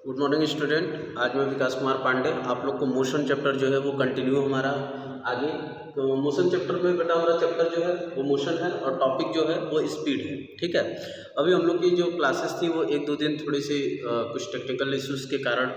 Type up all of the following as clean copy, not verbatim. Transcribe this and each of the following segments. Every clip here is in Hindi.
Good morning student. आज मैं विकास कुमार पांडे आप लोग को मोशन चैप्टर जो है वो कंटिन्यू हमारा आगे। तो मोशन चैप्टर में बेटा हमारा चैप्टर जो है वो मोशन है और टॉपिक जो है वो स्पीड है। ठीक है, अभी हम लोग की जो क्लासेस थी वो एक दो दिन थोड़ी सी कुछ टेक्निकल इश्यूज़ के कारण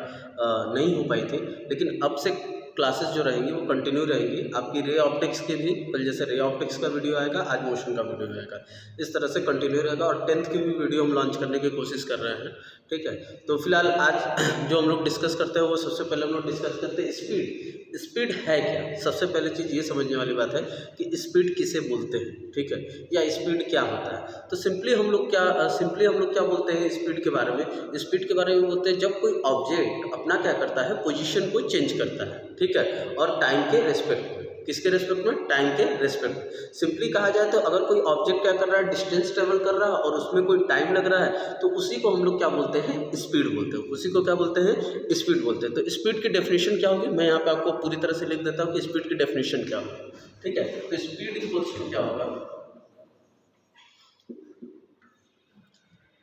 नहीं हो पाई थी, लेकिन अब से क्लासेस जो रहेंगी वो कंटिन्यू रहेंगी। आपकी रे ऑप्टिक्स की भी कल जैसे रे ऑप्टिक्स का वीडियो आएगा, आज मोशन का वीडियो आएगा, इस तरह से कंटिन्यू रहेगा। और 10th की भी वीडियो हम लॉन्च करने की कोशिश कर रहे हैं। ठीक है, तो फिलहाल आज जो हम लोग डिस्कस करते हैं वो सबसे पहले हम लोग डिस्कस करते हैं स्पीड। स्पीड है क्या? सबसे पहले चीज़ ये समझने वाली बात है कि स्पीड किसे बोलते हैं। ठीक है, या स्पीड क्या होता है। तो सिंपली हम लोग क्या बोलते हैं स्पीड के बारे में। स्पीड के बारे में बोलते हैं जब कोई ऑब्जेक्ट अपना क्या करता है, पोजीशन को चेंज करता है। ठीक है, और टाइम के रेस्पेक्ट में। किसके रेस्पेक्ट में? टाइम के रेस्पेक्ट में। सिंपली कहा जाए तो अगर कोई ऑब्जेक्ट क्या कर रहा है, डिस्टेंस ट्रेवल कर रहा है और उसमें कोई टाइम लग रहा है, तो उसी को हम लोग क्या बोलते हैं, स्पीड बोलते हैं। उसी को क्या बोलते हैं, स्पीड बोलते हैं। तो स्पीड की डेफिनेशन क्या होगी, मैं यहाँ पे आपको पूरी तरह से लिख देता हूँ कि स्पीड की डेफिनेशन क्या होगी। ठीक है, तो स्पीड इक्वल्स टू क्या होगा,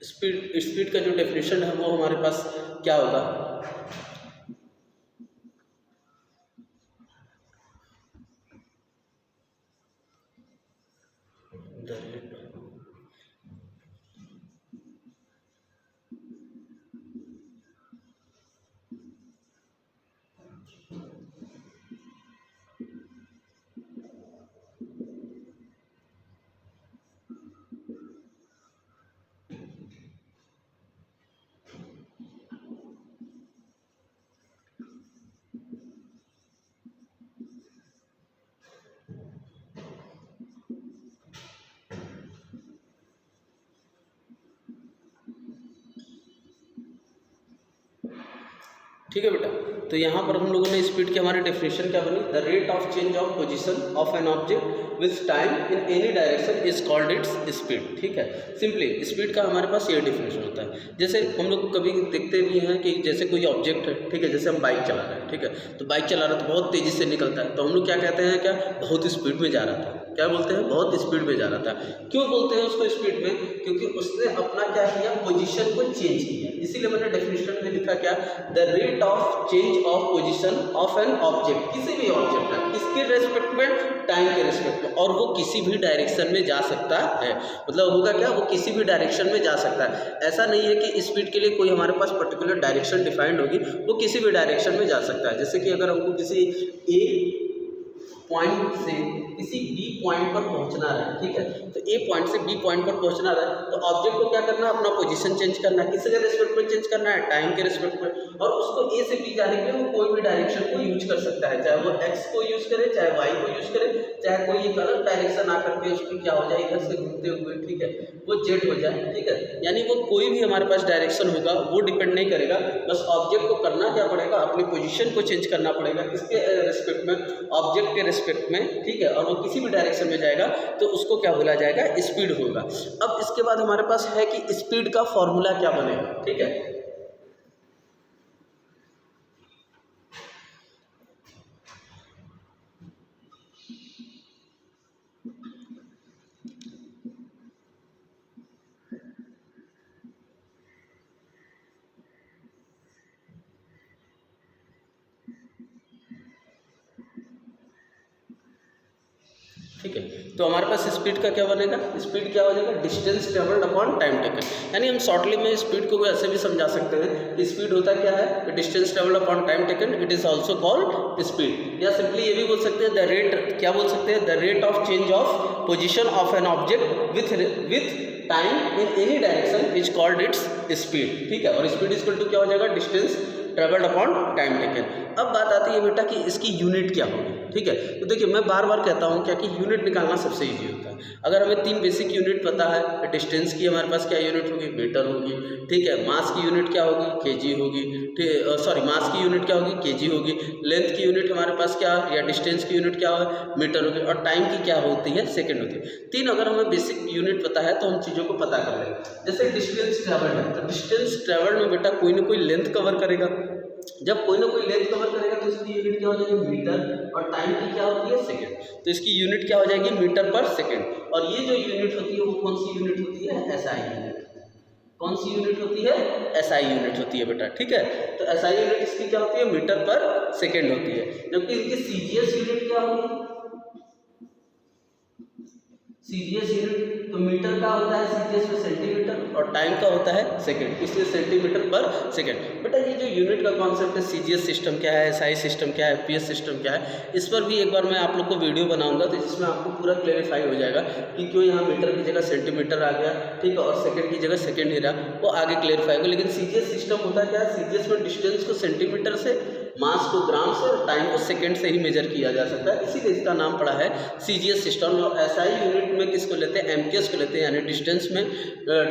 स्पीड का जो डेफिनेशन है वो हमारे पास क्या होगा, ठीक है बेटा। तो यहाँ पर हम लोगों ने स्पीड की हमारी डेफिनेशन क्या बनी, the rate of change of position of an object with time in any direction is called its speed. ठीक है, सिंपली स्पीड का हमारे पास ये डेफिनेशन होता है। जैसे हम लोग कभी देखते भी हैं कि जैसे कोई ऑब्जेक्ट है, ठीक है, जैसे हम बाइक चला रहे हैं, ठीक है, तो बाइक चला रहे तो बहुत तेज़ी से निकलता है, तो हम लोग क्या कहते हैं, क्या बहुत स्पीड में जा रहा था। क्या बोलते हैं, बहुत स्पीड में जा रहा था। क्यों बोलते हैं उसको स्पीड में, क्योंकि उसने अपना क्या किया, पोजीशन को चेंज किया। इसीलिए मैंने डेफिनेशन में लिखा क्या, the rate of change of position of an object, किसी भी ऑब्जेक्ट है, किसके रेस्पेक्ट में, टाइम के रेस्पेक्ट में, और वो किसी भी डायरेक्शन में जा सकता है। मतलब होगा क्या, वो किसी भी डायरेक्शन में जा सकता है। ऐसा नहीं है कि स्पीड के लिए कोई हमारे पास पर्टिकुलर डायरेक्शन डिफाइंड होगी, वो किसी भी डायरेक्शन में जा सकता है। जैसे कि अगर हमको किसी ए पॉइंट से किसी बी पॉइंट पर पहुंचना है, ठीक है, तो ए पॉइंट से बी पॉइंट पर पहुंचना है, तो ऑब्जेक्ट को क्या करना है, अपना पोजीशन चेंज करना है। किसके रेस्पेक्ट में चेंज करना है, टाइम के रेस्पेक्ट में। और उसको ए से बी जाने के लिए वो कोई भी डायरेक्शन को यूज कर सकता है, चाहे वो एक्स को यूज करे, चाहे वाई को यूज करे, चाहे कोई एक अलग डायरेक्शन आकर के उसकी क्या हो जाए, इधर से घूमते हुए, ठीक है, वो जेड हो जाए। ठीक है, यानी वो कोई भी हमारे पास डायरेक्शन होगा वो डिपेंड नहीं करेगा, बस ऑब्जेक्ट को करना क्या पड़ेगा, अपनी पोजीशन को चेंज करना पड़ेगा। किसके रेस्पेक्ट में, ऑब्जेक्ट के रेस्पेक्ट में। ठीक है, और वो किसी भी डायरेक्शन में जाएगा तो उसको क्या बोला जाएगा, स्पीड होगा। अब इसके बाद हमारे पास है कि स्पीड का फॉर्मूला क्या बनेगा। ठीक है, ठीक है, तो हमारे पास स्पीड का क्या बनेगा, स्पीड क्या हो जाएगा, distance travelled upon time taken. यानी हम शॉर्टली में स्पीड को ऐसे भी समझा सकते हैं कि स्पीड होता क्या है, distance travelled upon time taken, it is also called speed. या सिंपली ये भी बोल सकते हैं द रेट, क्या बोल सकते हैं, the rate of change of position of an object with time in any direction is called its speed. ठीक है, और स्पीड इक्वल टू क्या हो जाएगा, distance travelled upon time taken. अब बात आती है बेटा कि इसकी यूनिट क्या होगी। ठीक है, तो देखिए मैं बार बार कहता हूँ क्या कि यूनिट निकालना सबसे इजी होता है। अगर हमें 3 बेसिक यूनिट पता है, तो डिस्टेंस की हमारे पास क्या यूनिट होगी, मीटर होगी। ठीक है, मास की यूनिट क्या होगी, केजी होगी। सॉरी, मास की यूनिट क्या होगी, केजी होगी। लेंथ की यूनिट हमारे पास क्या, या डिस्टेंस की यूनिट क्या होगी, मीटर होगी। और टाइम की क्या होती है, सेकेंड होती है। 3 अगर हमें बेसिक यूनिट पता है तो हम चीज़ों को पता कर लेंगे। जैसे डिस्टेंस ट्रेवल्ड है, तो डिस्टेंस ट्रेवल्ड में बेटा कोई ना कोई लेंथ कवर करेगा। जब कोई ना कोई लेंथ कवर करेगा तो इसकी यूनिट क्या हो जाएगी, मीटर, और टाइम की क्या होती है, सेकंड। तो इसकी यूनिट क्या हो जाएगी, मीटर पर सेकंड। और ये जो यूनिट होती है वो कौन सी यूनिट होती है, एसआई यूनिट। कौन सी यूनिट होती है? एसआई यूनिट होती है बेटा, ठीक है। तो एसआई यूनिट इसकी क्या होती है? मीटर पर सेकेंड होती है। जबकि इनकी सीजीएस यूनिट क्या होगी? सीजीएस यूनिट तो मीटर का होता है सीजीएस में सेंटीमीटर और टाइम का होता है सेकंड, इसलिए सेंटीमीटर पर सेकंड। बेटा ये जो यूनिट का कॉन्सेप्ट है, सीजीएस सिस्टम क्या है, एसआई सिस्टम क्या है, एफपीएस सिस्टम क्या है, इस पर भी एक बार मैं आप लोग को वीडियो बनाऊंगा तो जिसमें आपको पूरा क्लेरिफाई हो जाएगा कि क्यों यहाँ मीटर की जगह सेंटीमीटर आ गया, ठीक है, और सेकंड की जगह सेकंड ही रहा, वो आगे क्लेरिफाई होगा। लेकिन सीजीएस सिस्टम होता क्या है? सीजीएस में डिस्टेंस को सेंटीमीटर से, मास को ग्राम से और टाइम को सेकंड से ही मेजर किया जा सकता है, इसीलिए इसका नाम पड़ा है सीजीएस सिस्टम। और एसआई यूनिट में किसको लेते हैं? एमकेएस को लेते हैं, यानी डिस्टेंस में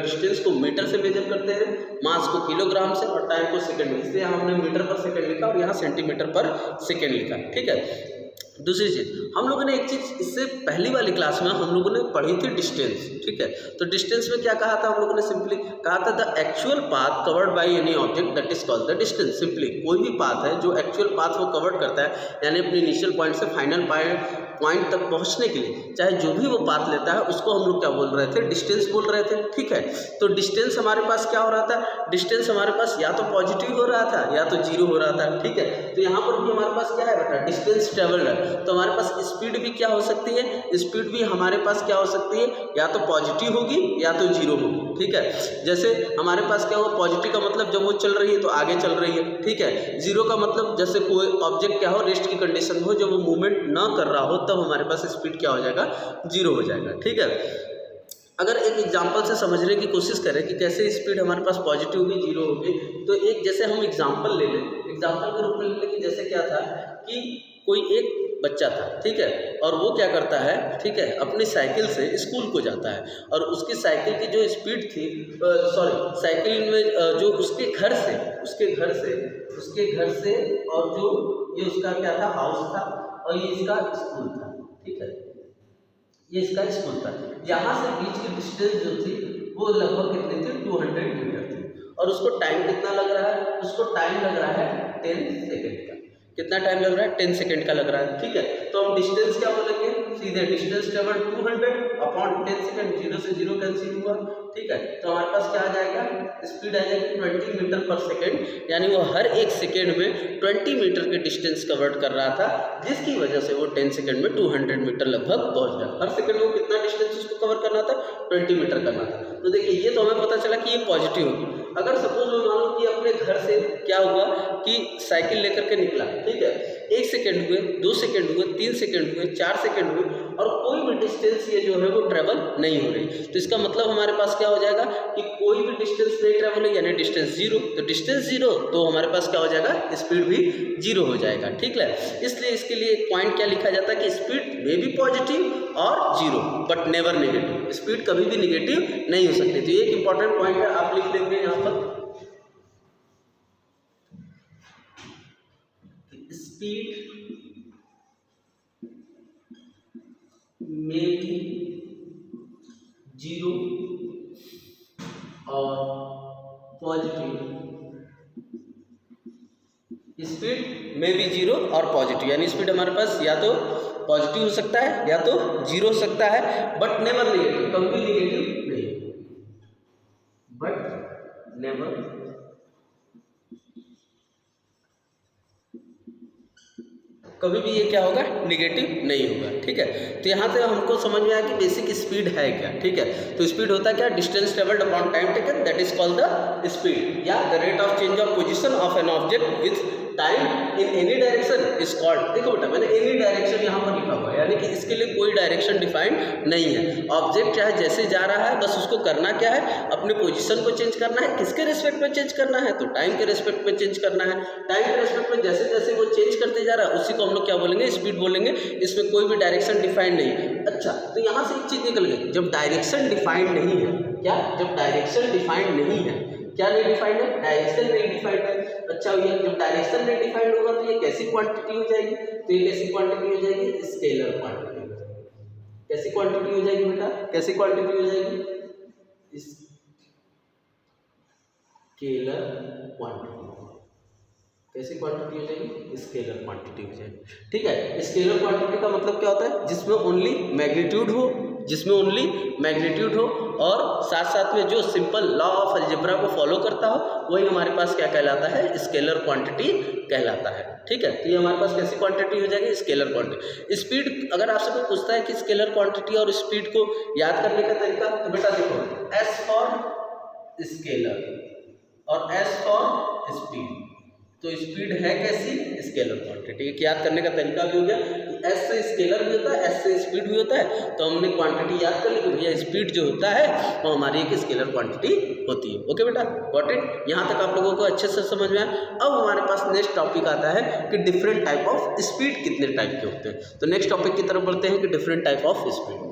डिस्टेंस को मीटर से मेजर करते हैं, मास को किलोग्राम से और टाइम को सेकंड में, इसलिए हमने मीटर पर सेकंड लिखा और यहाँ सेंटीमीटर पर सेकंड लिखा, ठीक है। दूसरी चीज हम लोगों ने एक चीज इससे पहली वाली क्लास में हम लोगों ने पढ़ी थी डिस्टेंस, ठीक है। तो डिस्टेंस में क्या कहा था हम लोगों ने? सिंपली कहा था the actual path covered by any object that is called the distance. Simply कोई भी पाथ है जो एक्चुअल पाथ वो कवर्ड करता है, यानी अपने इनिशियल पॉइंट से फाइनल पॉइंट तक पहुंचने के लिए चाहे जो भी वो पाथ लेता है उसको हम लोग क्या बोल रहे थे? डिस्टेंस बोल रहे थे, ठीक है। तो डिस्टेंस हमारे पास क्या हो रहा था? डिस्टेंस हमारे पास या तो पॉजिटिव हो रहा था या तो जीरो हो रहा था, ठीक है। तो यहाँ पर भी हमारे पास क्या है बेटा? डिस्टेंस ट्रेवल्ड है, तो हमारे पास स्पीड भी क्या हो सकती है? स्पीड भी हमारे पास क्या हो सकती है? या तो पॉजिटिव होगी या तो जीरो होगी, ठीक है। जैसे हमारे पास क्या हुआ? पॉजिटिव का मतलब जब वो चल रही है तो आगे चल रही है, ठीक है। जीरो का मतलब जैसे कोई ऑब्जेक्ट क्या हो? रेस्ट की कंडीशन हो, जब वो मूवमेंट ना कर रहा हो तब हमारे पास स्पीड क्या हो जाएगा? जीरो हो जाएगा, ठीक है। अगर एक एग्जांपल से समझने की कोशिश करें कि कैसे स्पीड हमारे पास पॉजिटिव होगी, जीरो होगी, तो एक जैसे हम एग्जांपल ले लें, एग्जांपल के रूप में ले लें कि जैसे क्या था कि कोई एक बच्चा था, ठीक है, और वो क्या करता है, ठीक है, अपनी साइकिल से स्कूल को जाता है और उसकी साइकिल की जो स्पीड थी, साइकिल में जो उसके घर से और जो ये उसका क्या था? हाउस था और ये इसका स्कूल था, ठीक है, ये इसका स्कूल था। यहाँ से बीच की डिस्टेंस जो थी वो लगभग कितनी थी? 200 मीटर थी। और उसको टाइम कितना लग रहा है? उसको टाइम लग रहा है 10 सेकेंड का। कितना टाइम लग रहा है? 10 सेकेंड का लग रहा है, ठीक है। तो हम डिस्टेंस क्या बोलेंगे? सीधे distance travel 200 upon 10 second, zero से जीरो कैंसिल हुआ, ठीक है। तो हमारे पास क्या आ जाएगा? स्पीड आ जाएगी 20 मीटर पर सेकेंड, यानी वो हर एक सेकेंड में 20 मीटर के डिस्टेंस कवर कर रहा था, जिसकी वजह से वो 10 सेकेंड में 200 मीटर लगभग पहुंच गया। हर सेकेंड में कितना डिस्टेंस उसको कवर करना था? 20 मीटर करना था। तो देखिए ये तो हमें पता चला कि ये पॉजिटिव होगी। अगर सपोज मैं मानूं कि अपने घर से क्या हुआ कि साइकिल लेकर के निकला, ठीक है, 1 सेकेंड हुए, 2 सेकेंड हुए, 3 सेकेंड हुए, 4 सेकेंड हुए और कोई भी डिस्टेंस ये जो है वो ट्रेवल नहीं हो रही, तो इसका मतलब हमारे पास क्या हो जाएगा कि कोई भी डिस्टेंस नहीं ट्रेवल है, यानी डिस्टेंस जीरो। तो डिस्टेंस जीरो तो हमारे पास क्या हो जाएगा? स्पीड भी जीरो हो जाएगा, ठीक है। इसलिए इसके लिए एक पॉइंट क्या लिखा जाता है कि स्पीड में भी पॉजिटिव और zero but never negative. Speed कभी भी नेगेटिव नहीं हो सकती। तो ये एक इंपॉर्टेंट पॉइंट है, आप लिख लेंगे यहाँ पर, स्पीड में भी जीरो और पॉजिटिव, स्पीड में भी जीरो और पॉजिटिव, यानी स्पीड हमारे पास या तो पॉजिटिव हो सकता है या तो जीरो हो सकता है, बट नेवर नेगेटिव, कभी भी नेगेटिव नहीं, बट नेवर कभी भी ये क्या होगा? नेगेटिव नहीं होगा, ठीक है। तो यहाँ से हमको समझ में आया कि बेसिक स्पीड है क्या, ठीक है। तो स्पीड होता है क्या? Distance travelled upon time taken, that is called the speed, या the rate of change of position of an object with time in any direction is called. देखो बेटा मैंने एनी डायरेक्शन यहाँ पर लिखा हुआ है, यानी कि इसके लिए कोई डायरेक्शन डिफाइंड नहीं है। ऑब्जेक्ट चाहे जैसे जा रहा है, बस उसको करना क्या है? अपने पोजीशन को चेंज करना है। किसके रिस्पेक्ट में चेंज करना है? तो टाइम के रिस्पेक्ट में चेंज करना है। टाइम के रिस्पेक्ट में जैसे जैसे वो चेंज करते जा रहा है उसी को हम लोग क्या बोलेंगे? स्पीड बोलेंगे। इसमें कोई भी डायरेक्शन डिफाइंड नहीं है। अच्छा, तो यहाँ से एक चीज निकल गई, जब डायरेक्शन डिफाइंड नहीं है, क्या? जब डायरेक्शन डिफाइंड नहीं है, क्या नहीं डिफाइंड है? डायरेक्शन नहीं डिफाइंड है। अच्छा भैया, जब डायरेक्शन नहीं डिफाइंड होगा तो ये कैसी क्वांटिटी हो जाएगी? तो ये कैसी क्वांटिटी हो जाएगी? Scalar quantity. कैसी क्वांटिटी हो जाएगी बेटा? कैसी क्वांटिटी हो जाएगी? Scalar quantity. कैसी क्वांटिटी हो जाएगी? स्केलर क्वांटिटी हो जाएगी, ठीक है। स्केलर क्वांटिटी का मतलब क्या होता है? जिसमें ओनली मैग्नीट्यूड हो, जिसमें ओनली मैग्नीट्यूड हो और साथ साथ में जो सिंपल लॉ ऑफ अलजेब्रा को फॉलो करता हो, वही हमारे पास क्या कहलाता है, स्केलर क्वांटिटी कहलाता है। ठीक है, तो ये हमारे पास कैसी क्वांटिटी हो जाएगी, स्केलर क्वांटिटी। स्पीड, अगर आपसे कोई पूछता है कि स्केलर क्वांटिटी और स्पीड को याद करने का तरीका, तो बेटा देखो, एस फॉर स्केलर और एस फॉर स्पीड। तो स्पीड है कैसी, स्केलर क्वांटिटी। एक याद करने का तरीका भी हो गया, एस से स्केलर भी होता है, एस से स्पीड भी होता है। तो हमने क्वांटिटी याद कर ली कि भैया स्पीड जो होता है वो हमारी एक स्केलर क्वांटिटी होती है। ओके बेटा, गॉट इट। यहाँ तक आप लोगों को अच्छे से समझ में आया। अब हमारे पास नेक्स्ट टॉपिक आता है कि डिफरेंट टाइप ऑफ स्पीड कितने टाइप के होते हैं। तो नेक्स्ट टॉपिक की तरफ बढ़ते हैं कि different type of speed.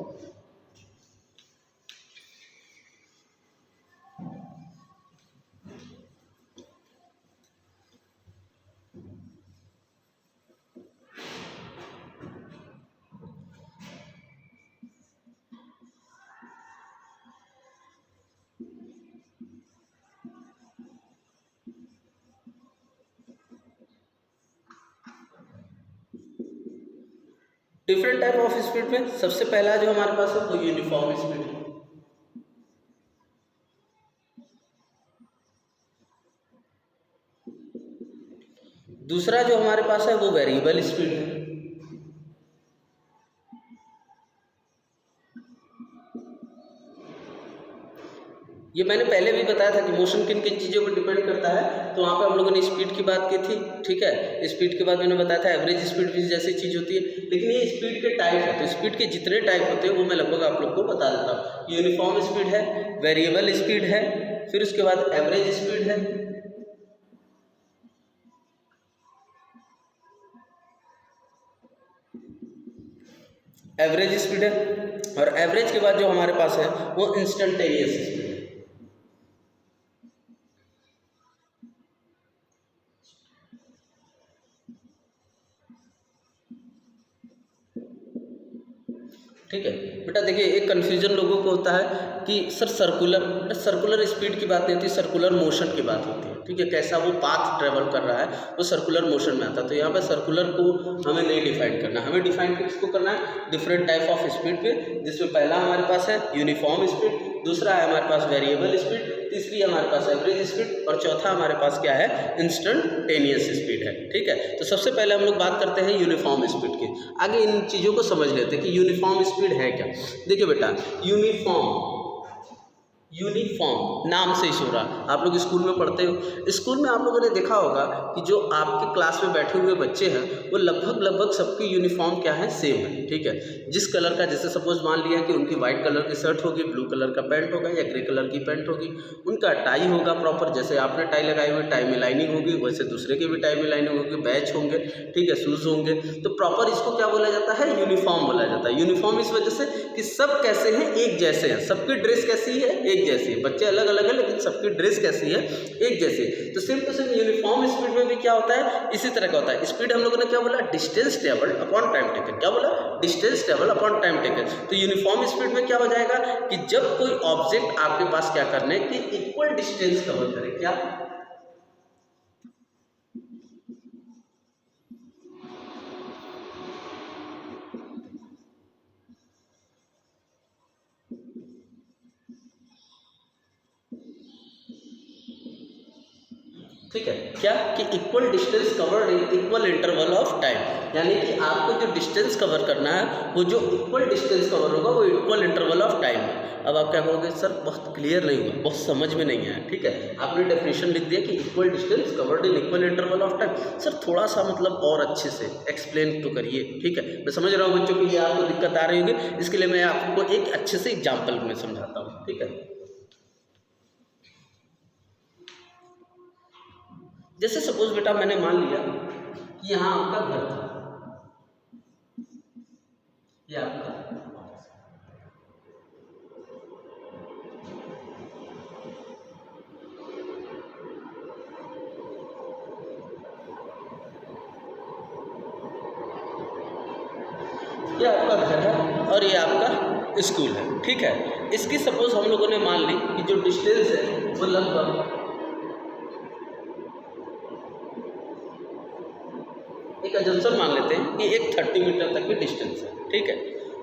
Different type of speed में सबसे पहला जो हमारे पास है वो यूनिफॉर्म स्पीड है। दूसरा जो हमारे पास है वो वेरिएबल स्पीड है। ये मैंने पहले भी बताया था कि मोशन किन किन चीज़ों पर डिपेंड करता है। तो वहाँ पे हम लोगों ने स्पीड की बात की थी। ठीक है, स्पीड के बाद मैंने बताया था एवरेज स्पीड भी जैसी चीज़ होती है, लेकिन ये स्पीड के टाइप है। तो स्पीड के जितने टाइप होते हैं वो मैं लगभग आप लोग को बता देता हूँ। यूनिफॉर्म स्पीड है, वेरिएबल स्पीड है, फिर उसके बाद एवरेज स्पीड है, एवरेज स्पीड है, और एवरेज के बाद जो हमारे पास है वो इंस्टेंटेनियस स्पीड है। ठीक है बेटा, देखिए एक कन्फ्यूजन लोगों को होता है कि सर सर्कुलर स्पीड की बात नहीं होती, सर्कुलर मोशन की बात होती है। ठीक है, कैसा वो पाथ ट्रेवल कर रहा है वो सर्कुलर मोशन में आता है। तो यहाँ पे सर्कुलर को हमें नहीं डिफाइन करना, हमें डिफाइन किसको करना है, डिफरेंट टाइप ऑफ स्पीड पे, जिसमें पहला हमारे पास है यूनिफॉर्म स्पीड, दूसरा है हमारे पास वेरिएबल स्पीड, तीसरी हमारे पास एवरेज स्पीड, और चौथा हमारे पास क्या है, इंस्टेंटेनियस स्पीड है। ठीक है, तो सबसे पहले हम लोग बात करते हैं यूनिफॉर्म स्पीड की। आगे इन चीज़ों को समझ लेते हैं कि यूनिफॉर्म स्पीड है क्या। देखिए बेटा, यूनिफॉर्म नाम से ही हो रहा, आप लोग स्कूल में पढ़ते हो, स्कूल में आप लोगों ने देखा होगा कि जो आपके क्लास में बैठे हुए बच्चे हैं वो लगभग सबकी यूनिफॉर्म क्या है, सेम है। ठीक है, जिस कलर का, जैसे सपोज मान लिया कि उनकी वाइट कलर की शर्ट होगी, ब्लू कलर का पैंट होगा या ग्रे कलर की पैंट होगी, उनका टाई होगा प्रॉपर, जैसे आपने टाई लगाई हुई, टाई में लाइनिंग होगी, वैसे दूसरे की भी टाई में लाइनिंग होगी, बैच होंगे, ठीक है, शूज़ होंगे। तो प्रॉपर इसको क्या बोला जाता है, यूनिफॉर्म बोला जाता है। यूनिफॉर्म इस वजह से कि सब कैसे हैं, एक जैसे हैं, सबकी ड्रेस कैसी है, एक जैसी है। बच्चे अलग अलग है लेकिन सबकी ड्रेस कैसी है, एक जैसी है। तो same to same uniform speed में भी क्या होता है, इसी तरह का होता है। स्पीड हम लोगों ने क्या बोला, distance travelled upon time taken. क्या बोला, distance travelled upon time taken. तो यूनिफॉर्म स्पीड में क्या हो जाएगा कि जब कोई ऑब्जेक्ट आपके पास क्या करने की इक्वल डिस्टेंस कवर करे, क्या, ठीक है, क्या कि equal distance covered in equal interval of time, यानी कि आपको जो डिस्टेंस कवर करना है वो जो इक्वल डिस्टेंस कवर होगा वो इक्वल इंटरवल ऑफ टाइम में। अब आप क्या कहोगे, सर बहुत क्लियर नहीं हुआ, बहुत समझ में नहीं आया। ठीक है, आपने डेफिनेशन लिख दिया कि equal distance covered in equal interval of time. Sir थोड़ा सा मतलब और अच्छे से एक्सप्लेन तो करिए। ठीक है, मैं समझ रहा हूँ बच्चों को ये आपको दिक्कत आ रही होगी, इसके लिए मैं आपको एक अच्छे से एग्जाम्पल में समझाता हूँ। ठीक है, जैसे सपोज बेटा मैंने मान लिया कि यहाँ आपका घर था, ये आपका, ये आपका घर है और ये आपका स्कूल है। ठीक है, इसकी सपोज हम लोगों ने मान ली कि जो डिस्टेंस है वो लगभग, एक एजम्पशन मान लेते हैं कि एक 30 मीटर तक की डिस्टेंस है। ठीक है,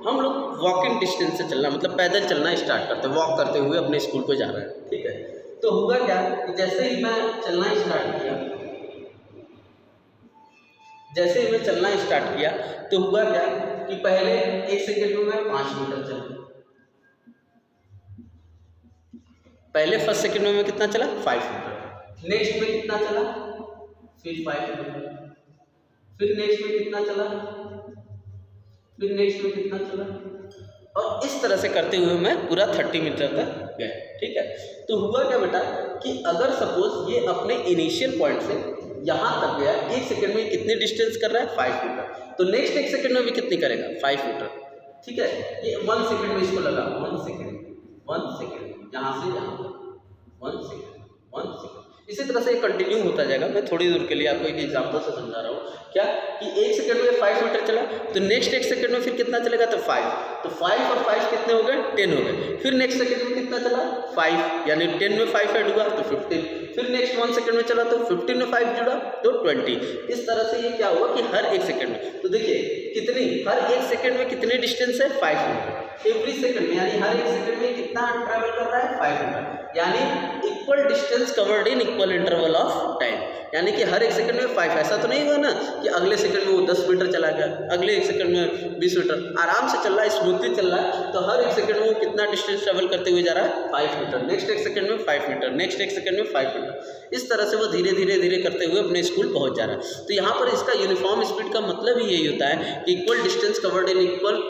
हम लोग वॉकिंग डिस्टेंस से चलना, मतलब पैदल चलना स्टार्ट करते हैं, वॉक करते हुए अपने स्कूल को जा रहे हैं, ठीक है। तो हुआ क्या कि जैसे ही मैं चलना स्टार्ट किया, जैसे ही मैं चलना स्टार्ट किया तो हुआ क्या कि पहले 1 सेकंड में मैं 5 मीटर चला, पहले फर्स्ट सेकंड में मैं कितना चला 5 मीटर, नेक्स्ट में कितना चला फिर 5 मीटर, फिर नेक्स्ट में कितना चला, फिर नेक्स्ट में कितना चला, और इस तरह से करते हुए मैं पूरा 30 मीटर तक गया, ठीक है। तो हुआ क्या बेटा कि अगर सपोज ये अपने इनिशियल पॉइंट से यहाँ तक गया, 1 सेकंड में कितनी डिस्टेंस कर रहा है 5 मीटर, तो नेक्स्ट 1 सेकंड में भी कितनी करेगा 5 मीटर, ठीक है। ये 1 सेकंड में इसको लगा 1 सेकंड यहाँ से यहाँ तक 1 सेकंड, इसी तरह से कंटिन्यू होता जाएगा। मैं थोड़ी दूर के लिए आपको एक एग्जांपल से समझा रहा हूँ क्या कि 1 सेकंड में 5 मीटर चला, तो नेक्स्ट 1 सेकंड में फिर कितना चलेगा तो 5, तो 5 और 5 कितने हो गए 10 हो गए, फिर नेक्स्ट सेकंड में कितना चला 5, यानी 10 में 5 ऐड हुआ तो 15, फिर नेक्स्ट 1 सेकंड में चला तो 15 में 5 जुड़ा तो 20। इस तरह से ये क्या हुआ कि हर 1 सेकंड में, तो देखिए कितनी, हर 1 सेकंड में कितनी डिस्टेंस है 5 मीटर एवरी सेकंड में, यानी हर 1 सेकंड में कितना ट्रैवल कर रहा है 5 मीटर, यानी equal distance covered in equal interval of time, यानी कि हर 1 सेकंड में 5। ऐसा तो नहीं हुआ ना कि अगले सेकंड में वो 10 मीटर चला गया, अगले 1 सेकंड में 20 मीटर, आराम से चल रहा है, स्मूथली चल रहा है, तो हर 1 सेकंड में वो कितना डिस्टेंस ट्रेवल करते हुए जा रहा है 5 मीटर, नेक्स्ट 1 सेकंड में 5 मीटर, नेक्स्ट 1 सेकंड में 5 मीटर, इस तरह से वो धीरे धीरे धीरे करते हुए अपने स्कूल पहुंच जा रहा है। तो यहाँ पर इसका यूनिफॉर्म स्पीड का मतलब ही यही होता है कि equal distance covered in equal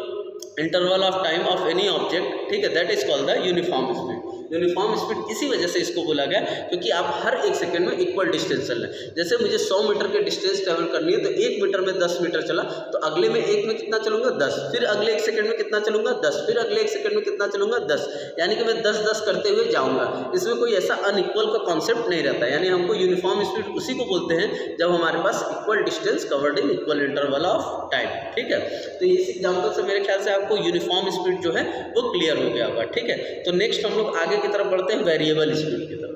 interval of time of any object, ठीक है, that is called the uniform speed. Uniform speed इसी वजह से इसको बोला गया क्योंकि आप हर 1 सेकंड में इक्वल डिस्टेंस चल रहे हैं। जैसे मुझे 100 मीटर के डिस्टेंस ट्रेवल करनी है तो 1 मीटर में 10 मीटर चला, तो अगले में 1 में कितना चलूंगा 10, फिर अगले 1 सेकंड में कितना चलूंगा 10, फिर अगले 1 सेकंड में कितना चलूंगा 10, यानी कि मैं 10-10 करते हुए जाऊंगा। इसमें कोई ऐसा अनइक्वल का कॉन्सेप्ट नहीं रहता, यानी हमको यूनिफॉर्म स्पीड उसी को बोलते हैं जब हमारे पास equal distance covered in equal interval of time, ठीक है। तो इस एग्जाम्पल से मेरे ख्याल से आपको यूनिफॉर्म स्पीड जो है वो क्लियर हो गया होगा, ठीक है। तो नेक्स्ट हम लोग आगे की तरफ बढ़ते हैं वेरिएबल स्पीड की तरफ।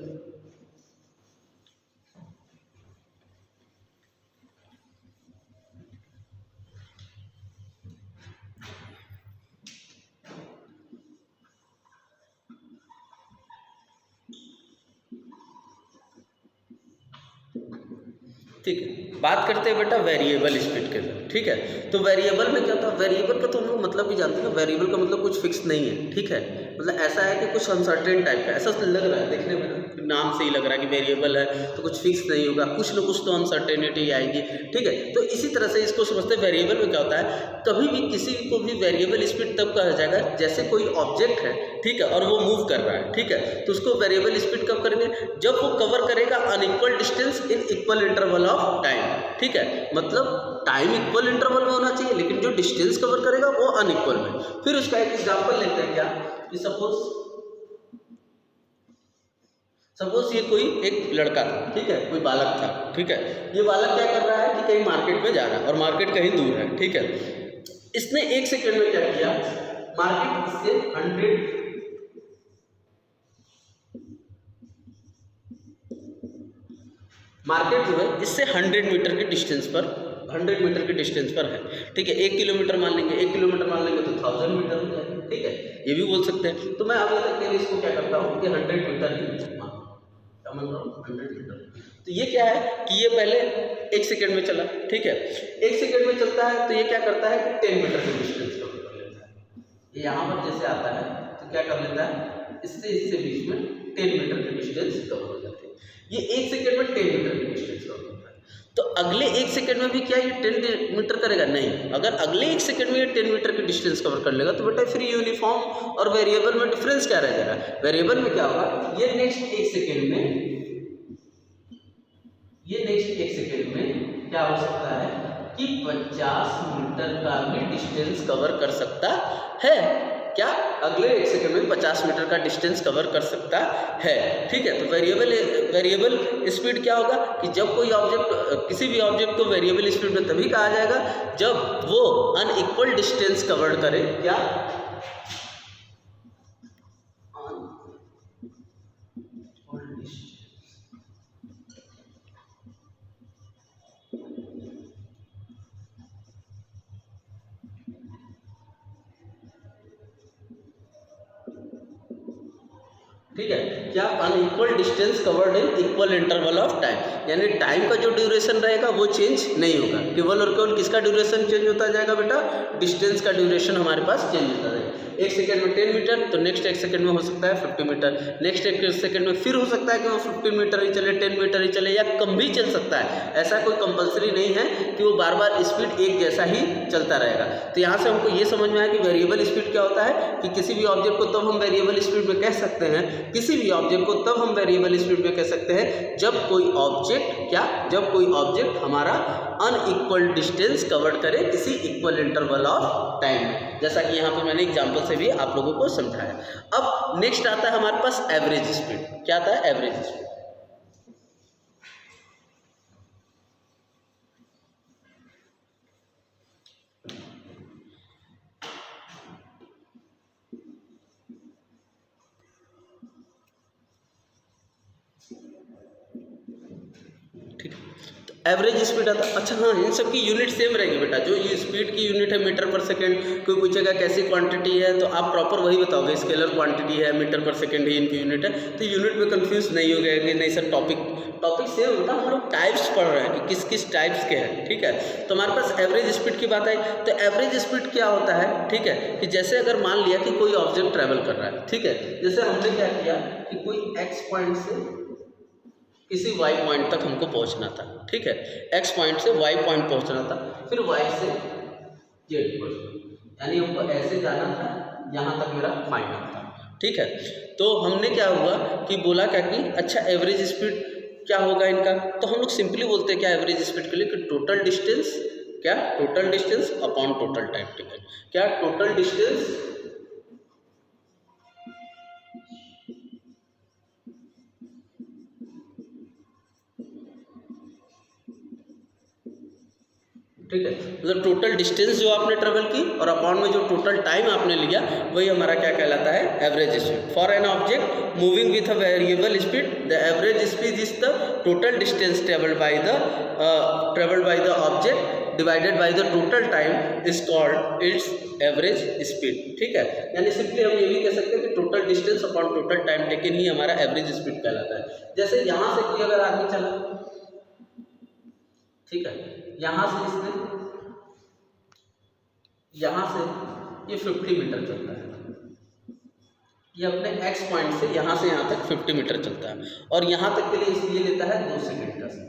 ठीक है, बात करते हैं बेटा वेरिएबल स्पीड के लिए, ठीक है। तो वेरिएबल में क्या होता है, वेरिएबल का तो हम लोग मतलब भी जानते हैं, वेरिएबल का मतलब कुछ फिक्स नहीं है, ठीक है, मतलब ऐसा है कि कुछ अनसर्टेन टाइप का, ऐसा लग रहा है देखने में ना, नाम से ही लग रहा है कि वेरिएबल है तो कुछ फिक्स नहीं होगा, कुछ ना कुछ तो अनसर्टेनिटी आएगी, ठीक है। तो इसी तरह से इसको समझते हैं। वेरिएबल में क्या होता है, कभी भी किसी को भी वेरिएबल स्पीड तब कहा जाएगा जैसे कोई ऑब्जेक्ट है, ठीक है, और वो मूव कर रहा है, ठीक है, तो उसको वेरिएबल स्पीड कब करेंगे, जब वो कवर करेगा unequal distance in equal interval of time, ठीक है, मतलब टाइम इक्वल इंटरवल में होना चाहिए लेकिन जो डिस्टेंस कवर करेगा वो अनइक्वल में। फिर उसका एक एग्जांपल लेते हैं क्या कि सपोज ये कोई एक लड़का था, ठीक है, कोई बालक था, ठीक है, ये बालक क्या कर रहा है कि कहीं मार्केट में जा रहा है और मार्केट कहीं दूर है, ठीक है। इसने 1 सेकंड में क्या किया, मार्केट इससे 100 मार्केट जो है इससे 100 मीटर के डिस्टेंस पर, 100 मीटर के डिस्टेंस पर है, ठीक है। 1 किलोमीटर मान लेंगे, 1 किलोमीटर मान लेंगे तो 1000 मीटर हो जाएगा, ठीक है, ये भी बोल सकते हैं। तो मैं अभी तक के लिए इसको क्या करता हूँ कि 100 मीटर ही समझ रहा हूँ, 100 मीटर। तो ये क्या है कि ये पहले 1 सेकंड में चला, ठीक है, 1 सेकंड में चलता है तो ये क्या करता है कि 10 मीटर के डिस्टेंस कवर कर लेता है। ये यहाँ पर जैसे आता है तो क्या कर लेता है, इससे बीच में 10 मीटर के डिस्टेंस कवर हो जाते हैं। ये 1 सेकंड में 10 मीटर की डिस्टेंस कवर करता है, तो अगले 1 सेकंड में भी क्या ये 10 मीटर करेगा, नहीं। अगर अगले 1 सेकंड में ये 10 मीटर की डिस्टेंस कवर कर लेगा तो बेटा फिर यूनिफॉर्म और वेरिएबल में डिफरेंस क्या रह जाएगा, वेरिएबल में क्या होगा, ये नेक्स्ट 1 सेकंड में क्या हो सकता है कि 50 मीटर का भी डिस्टेंस कवर कर सकता है, क्या अगले 1 सेकंड में 50 मीटर का डिस्टेंस कवर कर सकता है, ठीक है। तो वेरिएबल स्पीड क्या होगा कि जब कोई ऑब्जेक्ट, किसी भी ऑब्जेक्ट को वेरिएबल स्पीड में तभी कहा जाएगा जब वो अनइक्वल डिस्टेंस कवर करे, क्या ठीक है, क्या unequal distance covered in equal interval of time, यानी टाइम का जो ड्यूरेशन रहेगा वो चेंज नहीं होगा, केवल और केवल किसका ड्यूरेशन चेंज होता जाएगा बेटा, डिस्टेंस का ड्यूरेशन हमारे पास चेंज होता जाएगा। 1 सेकंड में 10 मीटर तो नेक्स्ट 1 सेकंड में हो सकता है 50 मीटर, नेक्स्ट 1 सेकंड में फिर हो सकता है कि वो 15 मीटर ही चले, 10 मीटर ही चले, या कम भी चल सकता है। ऐसा कोई कंपलसरी नहीं है कि वो बार बार स्पीड एक जैसा ही चलता रहेगा। तो यहाँ से हमको ये समझ में आया कि वेरिएबल स्पीड क्या होता है, कि किसी भी ऑब्जेक्ट को तब हम वेरिएबल स्पीड में कह सकते हैं, किसी भी ऑब्जेक्ट को तब हम वेरिएबल स्पीड में कह सकते हैं जब कोई ऑब्जेक्ट हमारा अनइक्वल डिस्टेंस कवर करे किसी इक्वल इंटरवल ऑफ टाइम में, जैसा कि यहाँ पर मैंने एग्जांपल से भी आप लोगों को समझाया। अब नेक्स्ट आता है हमारे पास एवरेज स्पीड। क्या आता है? Average speed. ठीक है, तो एवरेज स्पीड आता है। अच्छा हाँ, इन सब की यूनिट सेम रहेगी बेटा, जो ये स्पीड की यूनिट है मीटर पर सेकंड, कोई पूछेगा कैसी क्वांटिटी है तो आप प्रॉपर वही बताओगे, स्केलर क्वांटिटी है, मीटर पर सेकंड ही इनकी यूनिट है, तो यूनिट में कंफ्यूज नहीं हो गया कि नहीं सर टॉपिक सेम होता, हम लोग टाइप्स पढ़ रहे हैं कि किस किस टाइप्स के हैं। ठीक है, तो हमारे पास एवरेज स्पीड की बात आई, तो एवरेज स्पीड क्या होता है, ठीक है, कि जैसे अगर मान लिया कि कोई ऑब्जेक्ट ट्रैवल कर रहा है, ठीक है, जैसे हमने क्या किया कि कोई एक्स पॉइंट से किसी वाई पॉइंट तक हमको पहुंचना था, ठीक है, एक्स पॉइंट से वाई पॉइंट पहुंचना था, फिर वाई से जेड पहुंचना, यानी हमको ऐसे जाना था, यहाँ तक मेरा फाइनल था। ठीक है, तो हमने क्या हुआ कि बोला क्या कि अच्छा एवरेज स्पीड क्या होगा इनका, तो हम लोग सिंपली बोलते हैं क्या एवरेज स्पीड के लिए कि टोटल डिस्टेंस, क्या total distance upon total time taken, क्या टोटल डिस्टेंस ठीक है, मतलब टोटल डिस्टेंस जो आपने ट्रेवल की और अपॉन में जो टोटल टाइम आपने लिया वही हमारा क्या कहलाता है, average speed. For an object moving with a variable speed the average speed is the total distance travelled by the object divided by the total time is called its average speed. ठीक है, यानी सिंपली हम ये भी कह सकते हैं कि total distance upon total time taken ही हमारा एवरेज स्पीड कहलाता है। जैसे यहाँ से कोई अगर आदमी चला, ठीक है, यहाँ से इसने यहाँ से ये 50 मीटर चलता है, ये अपने एक्स पॉइंट से यहाँ तक 50 मीटर चलता है और यहाँ तक के लिए इसलिए लेता है 2 सेकेंड का समय।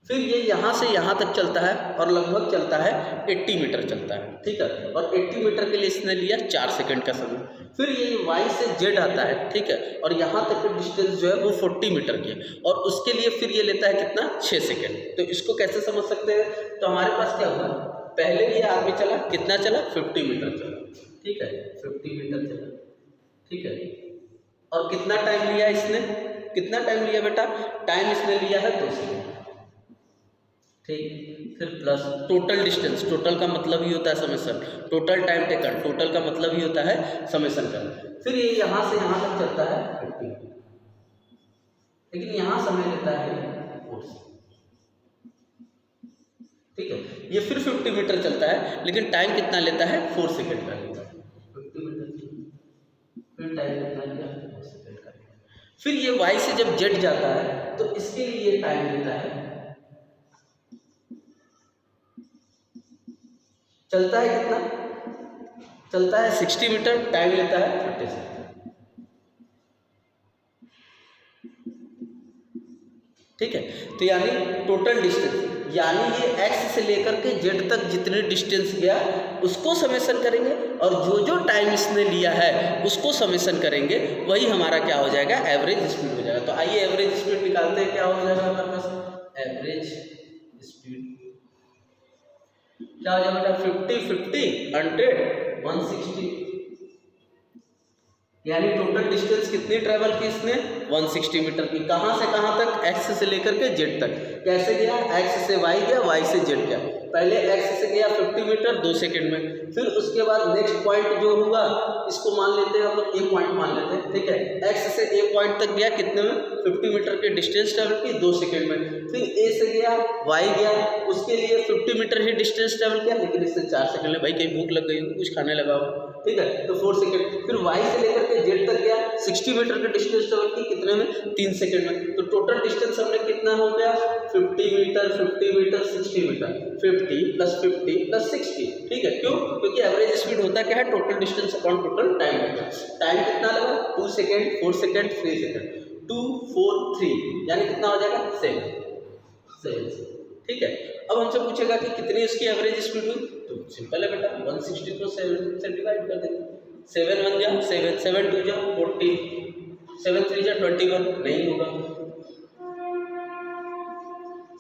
फिर ये यहाँ से यहाँ तक चलता है और लगभग चलता है 80 मीटर चलता है। ठीक है, और 80 मीटर के लिए इसने लिया 4 सेकेंड का समय। फिर ये वाई से जेड आता है, ठीक है, और यहाँ तक का डिस्टेंस जो है वो 40 मीटर की है और उसके लिए फिर ये लेता है कितना, 6 सेकेंड। तो इसको कैसे समझ सकते हैं, तो हमारे पास क्या हुआ, पहले ये आदमी चला, कितना चला, 50 मीटर चला, ठीक है, 50 मीटर चला, ठीक है, और कितना टाइम लिया इसने, कितना टाइम लिया बेटा, टाइम इसने लिया है 2 सेकेंड। ठीक, फिर प्लस टोटल डिस्टेंस, टोटल का मतलब ही होता है summation, total time taken, total का मतलब ही होता है समेसन करना। फिर ये यहाँ से यहाँ तक चलता है 50, लेकिन यहाँ समय लेता है 4। ठीक है, ये फिर 50 मीटर चलता है लेकिन टाइम कितना लेता है, 4 सेकेंड का लेता है। 50 मीटर फिर टाइम कितना लिया, 4 सेकेंड का। फिर ये वाई से जब जेड जाता है तो इसके लिए टाइम लेता है, चलता है कितना, चलता है 60 मीटर, टाइम लेता है 30 सेकेंड। ठीक है, तो यानी टोटल डिस्टेंस, यानी ये एक्स से लेकर के जेड तक जितने डिस्टेंस गया उसको समेसन करेंगे और जो जो टाइम इसने लिया है उसको समेसन करेंगे, वही हमारा क्या हो जाएगा, एवरेज स्पीड हो जाएगा। तो आइए एवरेज स्पीड निकालते हैं, क्या हो जाएगा हमारे पास, एवरेज स्पीड क्या हो जाएगा बेटा, 50 50 100 160, यानी टोटल डिस्टेंस कितनी ट्रेवल की इसने, 160 मीटर की। कहाँ से कहाँ तक? एक्स से लेकर के जेड तक। कैसे गया? एक्स से वाई गया, वाई से जेड गया। पहले एक्स से गया 50 मीटर 2 सेकंड में, फिर उसके बाद नेक्स्ट पॉइंट जो होगा इसको मान लेते हैं हम लोग, ए पॉइंट मान लेते हैं, ठीक है। एक्स से ए पॉइंट तक गया कितने में? 50 मीटर के डिस्टेंस ट्रेवल की 2 सेकंड में। फिर ए से गया, वाई गया, उसके लिए 50 मीटर ही डिस्टेंस ट्रेवल किया, लेकिन इससे 4 सेकंड में। भाई कहीं भूख लग गई, कुछ खाने लगा हो, ठीक है, तो 4 सेकंड। फिर वाई से लेकर के जेड तक गया, 60 मीटर के डिस्टेंस ट्रेवल की कितने में? 3 सेकंड में। तो टोटल डिस्टेंस हमने कितना हो गया? 50 मीटर 50 मीटर 60 मीटर, 50 + 50 + 60, ठीक है। क्यों? क्योंकि एवरेज स्पीड होता क्या है? Total distance upon total time होता है। टाइम कितना लगा? 2 सेकंड 4 सेकंड 3 सेकंड, 2 4 3, यानी कितना हो जाएगा? 7, ठीक है। अब हमसे पूछेगा कि कितनी उसकी एवरेज स्पीड हुई, तो सिंपल है बेटा, 160 को 7 से डिवाइड कर देंगे। 7 1 जा 7, 7 2 जा 14, 7 3 जा 21, नहीं होगा,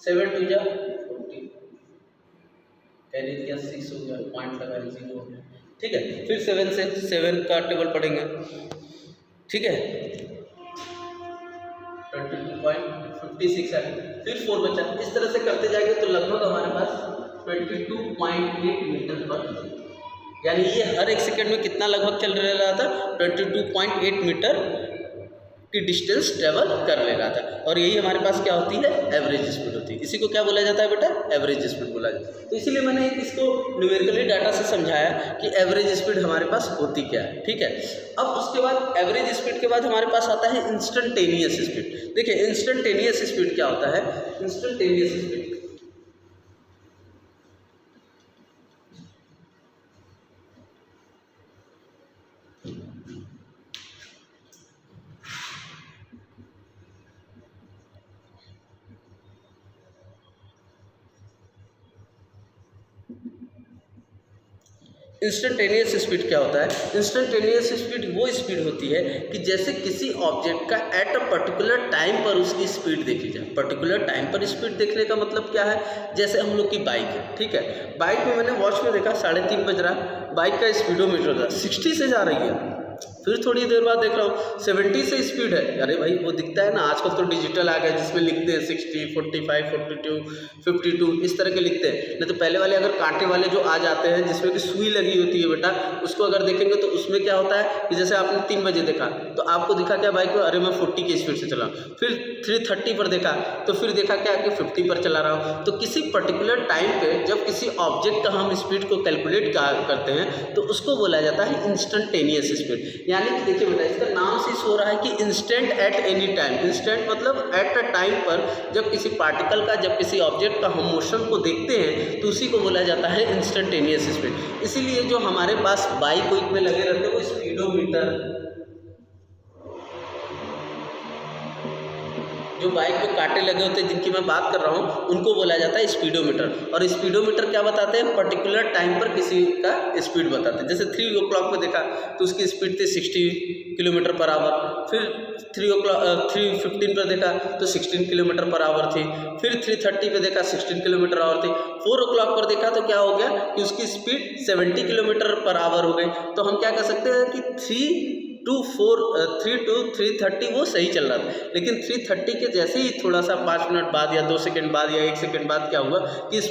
7 2 जा 14, कैरी दिया 6 हो गया, पॉइंट लगा 0 हो गया, ठीक है। फिर 7 से 7 का टेबल पढ़ेंगे, ठीक है, 22.56 है, फिर 4 बचा। इस तरह से करते जाएंगे तो लगभग हमारे पास 22.8 मीटर पर, यानी ये हर एक सेकंड में कितना लगभग चल रहा था? 22.8 मीटर की डिस्टेंस ट्रेवल कर ले रहा था। और यही हमारे पास क्या होती है? एवरेज स्पीड होती है। इसी को क्या बोला जाता है बेटा? एवरेज स्पीड बोला जाता है। तो इसीलिए मैंने इसको न्यूमेरिकली डाटा से समझाया कि एवरेज स्पीड हमारे पास होती क्या है, ठीक है। अब उसके बाद एवरेज स्पीड के बाद हमारे पास आता है इंस्टेंटेनियस स्पीड। देखिए इंस्टेंटेनियस स्पीड क्या होता है? इंस्टेंटेनियस स्पीड इंस्टेंटेनियस स्पीड क्या होता है? इंस्टेंटेनियस स्पीड वो स्पीड होती है कि जैसे किसी ऑब्जेक्ट का एट अ पर्टिकुलर टाइम पर उसकी स्पीड देखी जाए। पर्टिकुलर टाइम पर स्पीड देखने का मतलब क्या है? जैसे हम लोग की बाइक है, ठीक है, बाइक में मैंने वॉच में देखा 3:30 बज रहा, बाइक का स्पीडोमीटर था 60 से जा रही है, फिर थोड़ी देर बाद देख रहा हूँ 70 से स्पीड है। अरे भाई वो दिखता है ना, आजकल तो डिजिटल आ गया जिसमें लिखते हैं 60 45 42 52 इस तरह के लिखते हैं। नहीं तो पहले वाले अगर कांटे वाले जो आ जाते हैं जिसमें कि सुई लगी होती है बेटा, उसको अगर देखेंगे तो उसमें क्या होता है कि जैसे आपने 3 बजे देखा तो आपको दिखा क्या बाइक को? अरे मैं 40 की स्पीड से चला। फिर 3:30 पर देखा तो फिर देखा क्या कि 50 पर चला रहा हूँ। तो किसी पर्टिकुलर टाइम पे जब किसी ऑब्जेक्ट का हम स्पीड को कैलकुलेट करते हैं तो उसको बोला जाता है इंस्टेंटेनियस स्पीड। यानी कि देखिए बेटा इसका नाम से शो रहा है कि instant at any time. Instant मतलब एट अ टाइम पर जब किसी पार्टिकल का, जब किसी ऑब्जेक्ट का हम मोशन को देखते हैं तो उसी को बोला जाता है इंस्टेंटेनियस स्पीड। इसीलिए जो हमारे पास बाइक वाइक में लगे रहते हैं वो स्पीडोमीटर, जो बाइक पे कांटे लगे होते हैं जिनकी मैं बात कर रहा हूँ उनको बोला जाता है स्पीडोमीटर। और स्पीडोमीटर क्या बताते हैं? पर्टिकुलर टाइम पर किसी का स्पीड बताते हैं। जैसे 3 o'clock पे देखा तो उसकी स्पीड थी 60 किलोमीटर पर आवर, फिर 3:15 पर देखा तो 16 किलोमीटर पर आवर थी, फिर 3:30 पे देखा 16 किलोमीटर आवर थी, 4 o'clock पर देखा तो क्या हो गया कि उसकी स्पीड 70 किलोमीटर पर आवर हो गई। तो हम क्या कर सकते हैं कि 3 to 3:30 वो सही चल रहा था, लेकिन 3:30 के जैसे ही थोड़ा सा 5 मिनट बाद या 2 सेकंड बाद या 1 सेकंड बाद क्या हुआ कि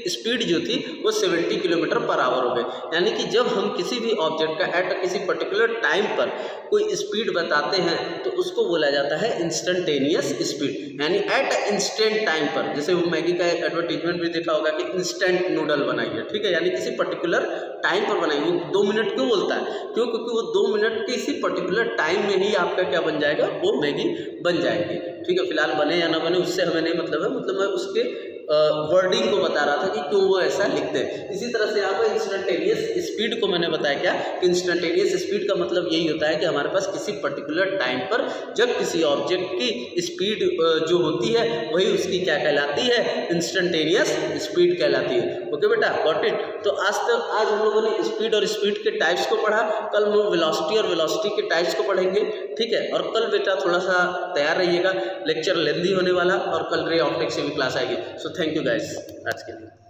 स्पीड जो थी वो 70 किलोमीटर पर आवर हो गई। यानी कि जब हम किसी भी ऑब्जेक्ट का एट किसी पर्टिकुलर टाइम पर कोई स्पीड बताते हैं तो उसको बोला जाता है इंस्टेंटेनियस स्पीड, यानी एट इंस्टेंट टाइम पर। जैसे वो मैगी का एडवर्टीजमेंट भी देखा होगा कि इंस्टेंट नूडल बनाइए, ठीक है, यानी किसी पर्टिकुलर टाइम पर बनाइए। वो 2 मिनट क्यों बोलता है? क्यों? क्योंकि वो 2 मिनट के इसी पर्टिकुलर टाइम में ही आपका क्या बन जाएगा? वो मैगी बन जाएगी, ठीक है। फिलहाल बने या ना बने उससे हमें नहीं मतलब है, मतलब मैं उसके वर्डिंग को बता रहा था कि क्यों वो ऐसा लिखते हैं। इसी तरह से यहाँ पर इंस्टेंटेनियस स्पीड को मैंने बताया क्या कि इंस्टेंटेनियस स्पीड का मतलब यही होता है कि हमारे पास किसी पर्टिकुलर टाइम पर जब किसी ऑब्जेक्ट की स्पीड जो होती है वही उसकी क्या कहलाती है? इंस्टेंटेनियस स्पीड कहलाती है। ओके बेटा, गॉट इट। तो आज हम लोगों ने स्पीड और स्पीड के टाइप्स को पढ़ा। कल हम वेलोसिटी और वेलोसिटी के टाइप्स को पढ़ेंगे, ठीक है। और कल बेटा थोड़ा सा तैयार रहिएगा, लेक्चर लेंदी होने वाला और कल रे ऑप्टिक्स से भी क्लास आएगी। सो थैंक यू गाइस आज के लिए।